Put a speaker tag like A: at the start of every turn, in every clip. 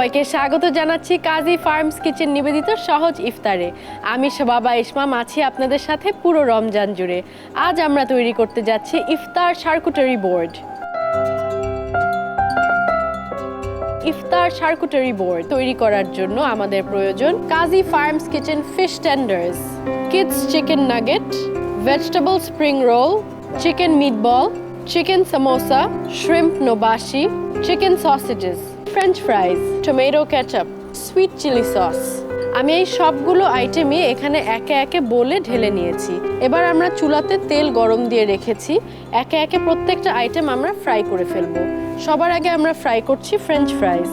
A: সবাইকে স্বাগত জানাচ্ছি কাজী ফার্মস কিচেন নিবেদিত সহজ ইফতারে। আমি বাবা ইসমাম আছি আপনাদের সাথে পুরো রমজান জুড়ে। আজ আমরা তৈরি করতে যাচ্ছি ইফতার শার্কুটারি বোর্ড। ইফতার শার্কুটারি বোর্ড তৈরি করার জন্য আমাদের প্রয়োজন Kazi Farms Kitchen fish tenders, kids chicken nugget, vegetable spring roll, chicken meatball, chicken samosa, shrimp nobashi, chicken sausages, french fries, tomato ketchup, sweet chilli sauce. আমি এই সবগুলো আইটেমই এখানে একে একে বলে ঢেলে নিয়েছি। এবার আমরা চুলাতে তেল গরম দিয়ে রেখেছি। একে একে প্রত্যেকটা আইটেম আমরা ফ্রাই করে ফেলবো। সবার আগে আমরা ফ্রাই করছি ফ্রেঞ্চ ফ্রাইজ।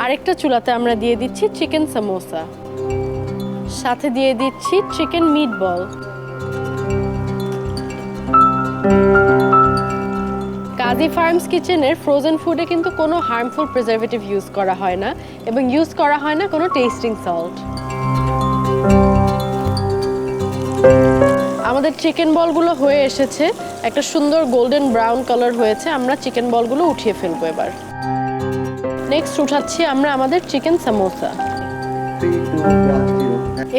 A: আরেকটা চুলাতে আমরা দিয়ে দিচ্ছি চিকেন সামোসা, সাথে দিয়ে দিচ্ছি চিকেন মিটবল। কাজী ফার্মস কিচেনের ফ্রোজেন ফুডে কিন্তু কোনো হার্মফুল প্রিজারভেটিভ ইউজ করা হয় না এবং ইউজ করা হয় না কোনো টেস্টিং সল্ট। আমাদের চিকেন বলগুলো হয়ে এসেছে, একটা সুন্দর গোল্ডেন ব্রাউন কালার হয়েছে। আমরা চিকেন বলগুলো উঠিয়ে ফেলবো। এবার নেক্সট উঠাচ্ছি আমরা আমাদের চিকেন সামোসা।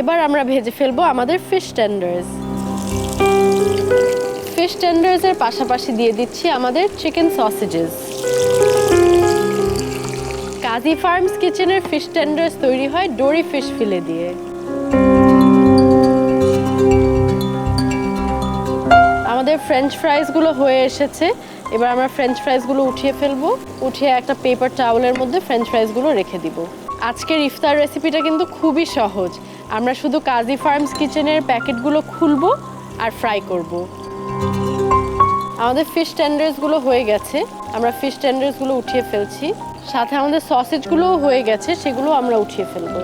A: এবার আমরা ভেজে ফেলবো আমাদের ফিশ টেন্ডার্স। ফিশ টেন্ডার্সের পাশাপাশি দিয়ে দিচ্ছি আমাদের চিকেন সসেজেস। কাজী ফার্মস কিচেনের ফিশ টেন্ডার্স তৈরি হয় ডোরি ফিশ ফিলে দিয়ে। আমাদের ফ্রেঞ্চ ফ্রাইজগুলো হয়ে এসেছে। এবার আমরা ফ্রেঞ্চ ফ্রাইজগুলো উঠিয়ে ফেলবো। উঠিয়ে একটা পেপার টাওয়েলের মধ্যে ফ্রেঞ্চ ফ্রাইজগুলো রেখে দিব। আজকের ইফতার রেসিপিটা কিন্তু খুবই সহজ। আমরা শুধু কাজী ফার্মস কিচেনের প্যাকেটগুলো খুলবো আর ফ্রাই করব। আমাদের ফিশ টেন্ডার্সগুলো হয়ে গেছে। আমরা ফিশ টেন্ডার্সগুলো উঠিয়ে ফেলছি। সাথে আমাদের সসেজগুলোও হয়ে গেছে, সেগুলো আমরা উঠিয়ে ফেলব।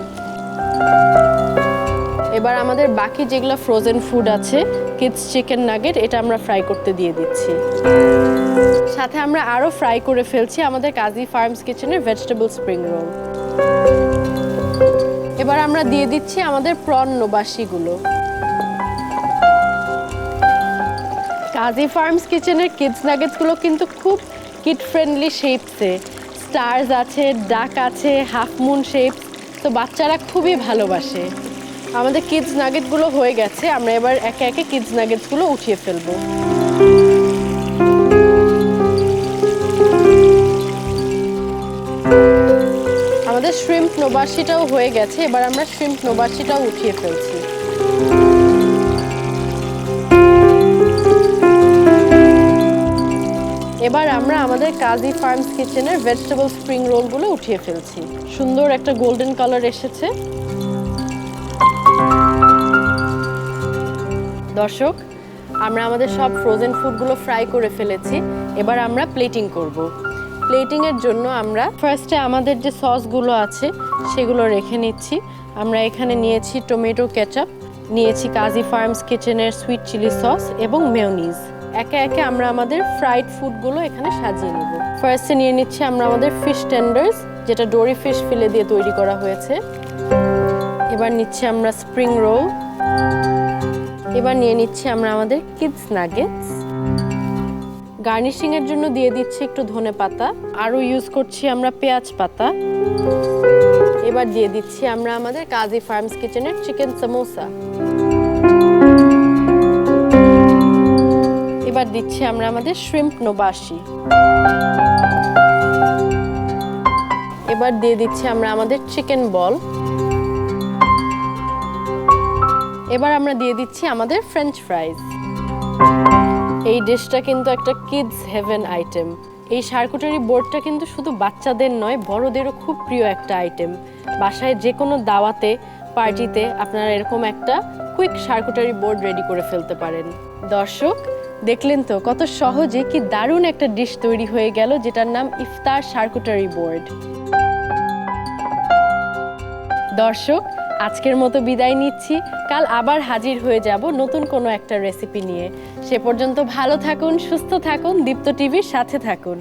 A: এবার আমাদের বাকি যেগুলো ফ্রোজেন ফুড আছে, কিডস চিকেন নাগেট, এটা আমরা ফ্রাই করতে দিয়ে দিচ্ছি। সাথে আমরা আরও ফ্রাই করে ফেলছি আমাদের কাজী ফার্মস কিচেনের ভেজিটেবল স্প্রিং রোল। এবার আমরা দিয়ে দিচ্ছি আমাদের প্রন নোবাশিগুলো। কাজী ফার্মস কিচেনের কিডস নাগেটসগুলো কিন্তু খুব কিড ফ্রেন্ডলি শেপসে। স্টার্স আছে, ডাক আছে, হাফ মুন শেপস, তো বাচ্চারা খুবই ভালোবাসে। আমাদের কিডস নাগেটগুলো হয়ে গেছে। আমরা এবার একে একে কিডস নাগেটসগুলো উঠিয়ে ফেলবো। আমাদের শ্রিম্প নোবাশিটাও হয়ে গেছে। এবার আমরা শ্রিম্প নোবাশিটাও উঠিয়ে ফেলছি। এবার আমরা আমাদের কাজী ফার্মস কিচেনের ভেজিটেবল স্প্রিং রোলগুলো উঠিয়ে ফেলছি। সুন্দর একটা গোল্ডেন কালার এসেছে। দর্শক, আমরা আমাদের সব ফ্রোজেন ফুডগুলো ফ্রাই করে ফেলেছি। এবার আমরা প্লেটিং করব। প্লেটিংয়ের জন্য আমরা ফার্স্টে আমাদের যে সসগুলো আছে সেগুলো রেখে নিচ্ছি। আমরা এখানে নিয়েছি টমেটো কেচাপ, নিয়েছি কাজী ফার্মস কিচেনের সুইট চিলি সস এবং মেয়োনিজ। একে একে আমরা আমাদের ফ্রাইড ফুডগুলো এখানে সাজিয়ে নিব। ফার্স্টে নিয়ে নিচ্ছি আমরা আমাদের ফিশ টেন্ডার্স, যেটা ডোরি ফিশ ফিলে দিয়ে তৈরি করা হয়েছে। এবার নিচ্ছি আমরা স্প্রিং রোল। এবার নিয়ে নিচ্ছি আমরা আমাদের কিডস নাগেটস। গার্নিশিং এর জন্য দিয়ে দিচ্ছি একটু ধনে পাতা, আরও ইউজ করছি আমরা পেঁয়াজ পাতা। এবার দিয়ে দিচ্ছি আমরা আমাদের কাজী ফার্মস কিচেনের চিকেন সামোসা। এবার দিচ্ছি আমরা আমাদের শ্রিম্প নোবাশি। এবার দিয়ে দিচ্ছি আমরা আমাদের চিকেন বল। এবার আমরা দিয়ে দিচ্ছি আমাদের ফ্রেঞ্চ ফ্রাইজ। এই ডিশটা কিন্তু একটা কিডস হেভেন আইটেম। এই শার্কুটারি বোর্ডটা কিন্তু শুধু বাচ্চাদের নয়, বড়দেরও খুব প্রিয় একটা আইটেম। বাসায় যে কোনো দাওয়াতে, পার্টিতে আপনারা এরকম একটা কুইক শার্কুটারি বোর্ড রেডি করে ফেলতে পারেন। দর্শক, দেখলেন তো কত সহজে কি দারুণ একটা ডিশ তৈরি হয়ে গেল, যেটার নাম ইফতার শার্কুটারি বোর্ড। দর্শক, আজকের মতো বিদায় নিচ্ছি। কাল আবার হাজির হয়ে যাব নতুন কোনো একটা রেসিপি নিয়ে। সে পর্যন্ত ভালো থাকুন, সুস্থ থাকুন, দীপ্ত টিভির সাথে থাকুন।